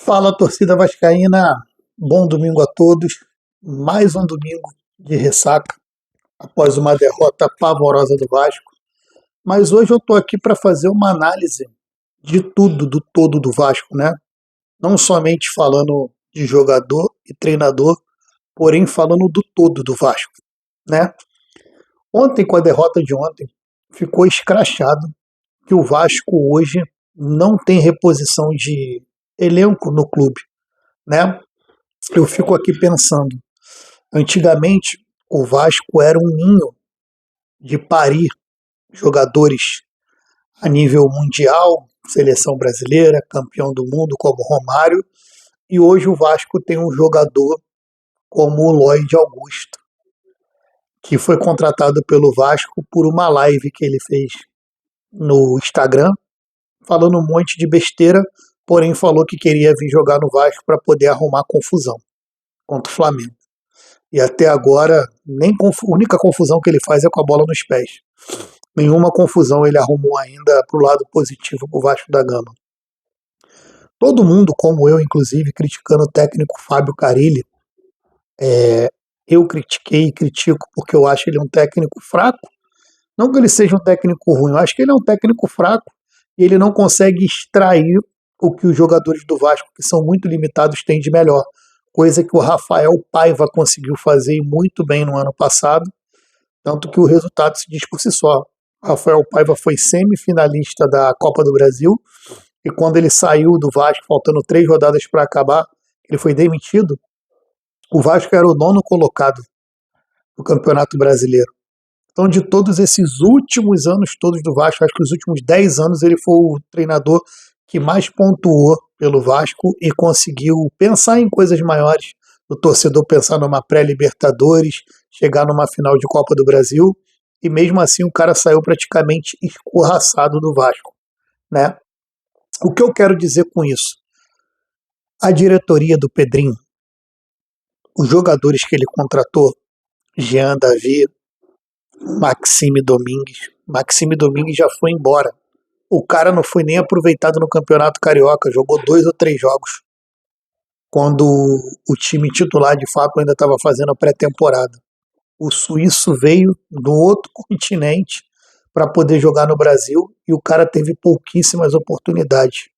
Fala, torcida vascaína, bom domingo a todos. Mais um domingo de ressaca após uma derrota pavorosa do Vasco. Mas hoje eu estou aqui para fazer uma análise de tudo, do todo do Vasco, né? Não somente falando de jogador e treinador, porém falando do todo do Vasco, né? Ontem, com a derrota de ontem, ficou escrachado que o Vasco hoje não tem reposição de elenco no clube, né? Eu fico aqui pensando. Antigamente, o Vasco era um ninho de parir jogadores a nível mundial, seleção brasileira, campeão do mundo como Romário, e hoje o Vasco tem um jogador como o Lloyd Augusto, que foi contratado pelo Vasco por uma live que ele fez no Instagram, falando um monte de besteira, porém falou que queria vir jogar no Vasco para poder arrumar confusão contra o Flamengo. E até agora, a única confusão que ele faz é com a bola nos pés. Nenhuma confusão ele arrumou ainda para o lado positivo para o Vasco da Gama. Todo mundo, como eu, inclusive, criticando o técnico Fábio Carille, eu critiquei e critico porque eu acho ele um técnico fraco. Não que ele seja um técnico ruim, eu acho que ele é um técnico fraco e ele não consegue extrair o que os jogadores do Vasco, que são muito limitados, têm de melhor. Coisa que o Rafael Paiva conseguiu fazer muito bem no ano passado, tanto que o resultado se diz por si só. Rafael Paiva foi semifinalista da Copa do Brasil e quando ele saiu do Vasco, faltando 3 rodadas para acabar, ele foi demitido. O Vasco era o 9º colocado no Campeonato Brasileiro. Então, de todos esses últimos anos todos do Vasco, acho que os últimos 10 anos ele foi o treinador que mais pontuou pelo Vasco e conseguiu pensar em coisas maiores, o torcedor pensar numa pré-Libertadores, chegar numa final de Copa do Brasil, e mesmo assim o cara saiu praticamente escorraçado do Vasco, né? O que eu quero dizer com isso? A diretoria do Pedrinho, os jogadores que ele contratou, Jean Davi, Maxime Domingues já foi embora. O cara não foi nem aproveitado no Campeonato Carioca, jogou 2 ou 3 jogos, quando o time titular de fato ainda estava fazendo a pré-temporada. O suíço veio do outro continente para poder jogar no Brasil e o cara teve pouquíssimas oportunidades.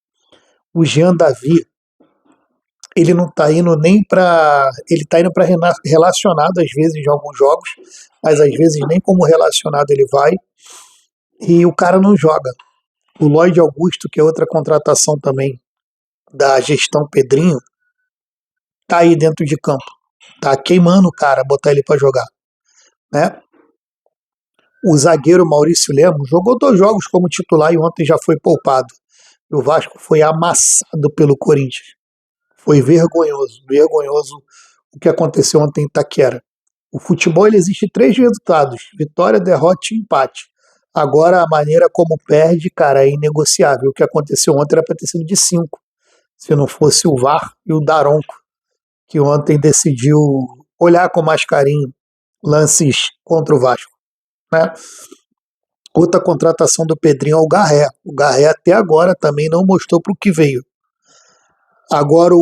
O Jean Davi, ele não está indo nem para. Ele está indo para relacionado às vezes em alguns jogos, mas às vezes nem como relacionado ele vai e o cara não joga. O Lloyd Augusto, que é outra contratação também da gestão Pedrinho, tá aí dentro de campo. Tá queimando o cara, botar ele para jogar, né? O zagueiro Maurício Lemos jogou 2 jogos como titular e ontem já foi poupado. O Vasco foi amassado pelo Corinthians. Foi vergonhoso o que aconteceu ontem em Itaquera. O futebol ele existe 3 resultados: vitória, derrota e empate. Agora a maneira como perde, cara, é inegociável. O que aconteceu ontem era para ter sido de 5, se não fosse o VAR e o Daronco, que ontem decidiu olhar com mais carinho lances contra o Vasco, né? Outra contratação do Pedrinho é o Garré. O Garré até agora também não mostrou para o que veio. Agora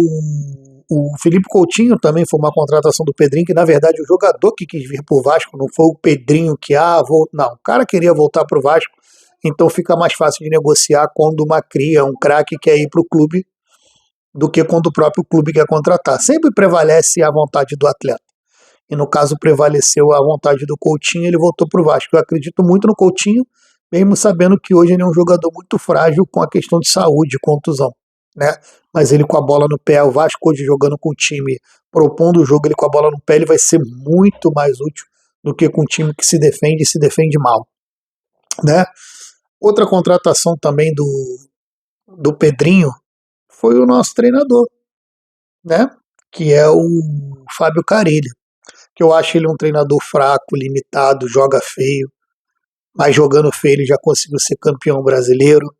o Felipe Coutinho também foi uma contratação do Pedrinho, que na verdade o jogador que quis vir para o Vasco não foi o Pedrinho que, não, o cara queria voltar para o Vasco, então fica mais fácil de negociar quando uma cria, um craque quer ir para o clube, do que quando o próprio clube quer contratar. Sempre prevalece a vontade do atleta. E no caso prevaleceu a vontade do Coutinho, ele voltou para o Vasco. Eu acredito muito no Coutinho, mesmo sabendo que hoje ele é um jogador muito frágil com a questão de saúde, contusão, né? Mas ele com a bola no pé, o Vasco hoje jogando com o time, propondo o jogo, ele com a bola no pé, ele vai ser muito mais útil do que com um time que se defende e se defende mal, né? Outra contratação também do Pedrinho foi o nosso treinador, né? Que é o Fábio Carille, que eu acho ele um treinador fraco, limitado, joga feio, mas jogando feio ele já conseguiu ser campeão brasileiro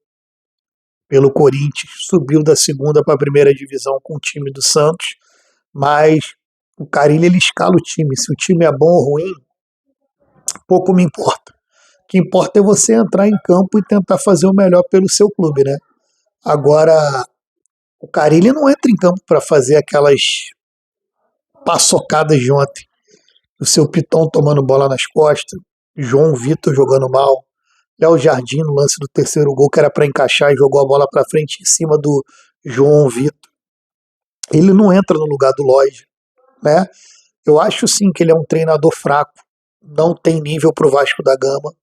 pelo Corinthians, subiu da 2ª para a 1ª divisão com o time do Santos, mas o Carille ele escala o time, se o time é bom ou ruim, pouco me importa. O que importa é você entrar em campo e tentar fazer o melhor pelo seu clube, né? Agora, O Carille não entra em campo para fazer aquelas paçocadas de ontem. O seu Piton tomando bola nas costas, João Vitor jogando mal, Léo Jardim no lance do terceiro gol, que era para encaixar e jogou a bola para frente em cima do João Vitor. Ele não entra no lugar do Lodge, né? Eu acho sim que ele é um treinador fraco, não tem nível para o Vasco da Gama,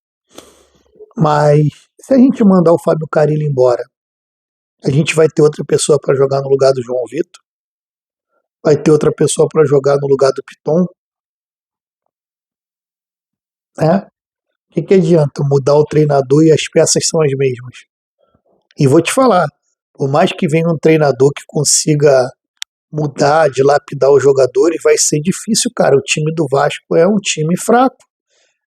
mas se a gente mandar o Fábio Carille embora, a gente vai ter outra pessoa para jogar no lugar do João Vitor, vai ter outra pessoa para jogar no lugar do Piton, né? O que adianta mudar o treinador e as peças são as mesmas? E vou te falar, por mais que venha um treinador que consiga mudar, dilapidar os jogadores, vai ser difícil, cara. O time do Vasco é um time fraco.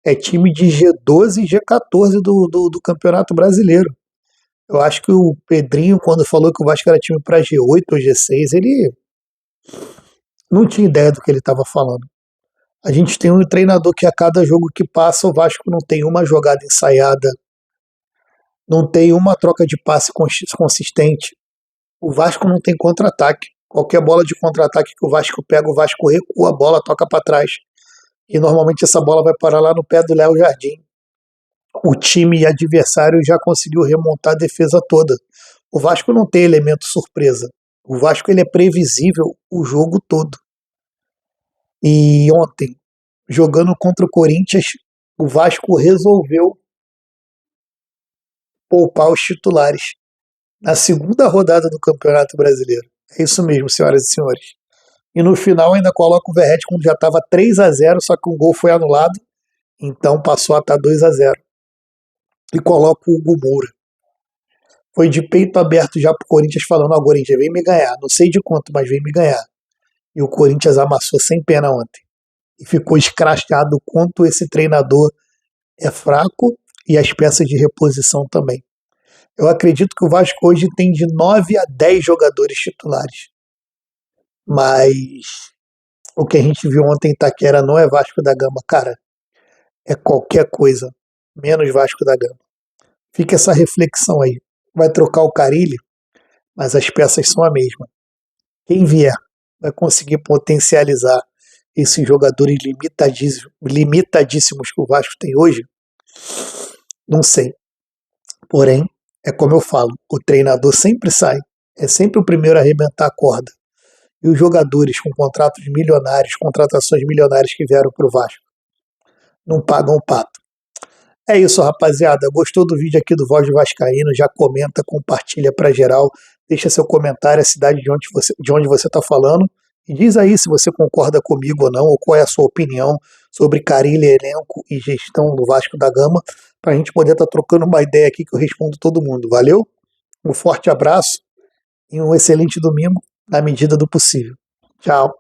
É time de G12 e G14 do Campeonato Brasileiro. Eu acho que o Pedrinho, quando falou que o Vasco era time para G8 ou G6, ele não tinha ideia do que ele estava falando. A gente tem um treinador que a cada jogo que passa, o Vasco não tem uma jogada ensaiada, não tem uma troca de passe consistente. O Vasco não tem contra-ataque. Qualquer bola de contra-ataque que o Vasco pega, o Vasco recua a bola, toca para trás. E normalmente essa bola vai parar lá no pé do Léo Jardim. O time adversário já conseguiu remontar a defesa toda. O Vasco não tem elemento surpresa. O Vasco ele é previsível o jogo todo. E ontem, jogando contra o Corinthians, o Vasco resolveu poupar os titulares na segunda rodada do Campeonato Brasileiro. É isso mesmo, senhoras e senhores. E no final ainda coloca o Verratti quando já estava 3-0, só que um gol foi anulado, então passou a estar 2-0. E coloca o Hugo Moura. Foi de peito aberto já pro Corinthians falando, ó, Corinthians, vem me ganhar. Não sei de quanto, mas vem me ganhar. E o Corinthians amassou sem pena ontem. E ficou escrachado o quanto esse treinador é fraco e as peças de reposição também. Eu acredito que o Vasco hoje tem de 9 a 10 jogadores titulares. Mas o que a gente viu ontem em Itaquera não é Vasco da Gama, cara. É qualquer coisa, menos Vasco da Gama. Fica essa reflexão aí. Vai trocar o Carille, mas as peças são a mesma. Quem vier vai conseguir potencializar esses jogadores limitadíssimos que o Vasco tem hoje? Não sei. Porém, é como eu falo, o treinador sempre sai, é sempre o primeiro a arrebentar a corda. E os jogadores com contratos milionários, contratações milionárias que vieram para o Vasco, não pagam o pato. É isso, rapaziada. Gostou do vídeo aqui do Voz do Vascaíno? Já comenta, compartilha para geral. Deixa seu comentário, a cidade de onde você está falando. E diz aí se você concorda comigo ou não, ou qual é a sua opinião sobre Carille, elenco e gestão do Vasco da Gama, para a gente poder estar trocando uma ideia aqui que eu respondo todo mundo. Valeu? Um forte abraço e um excelente domingo, na medida do possível. Tchau.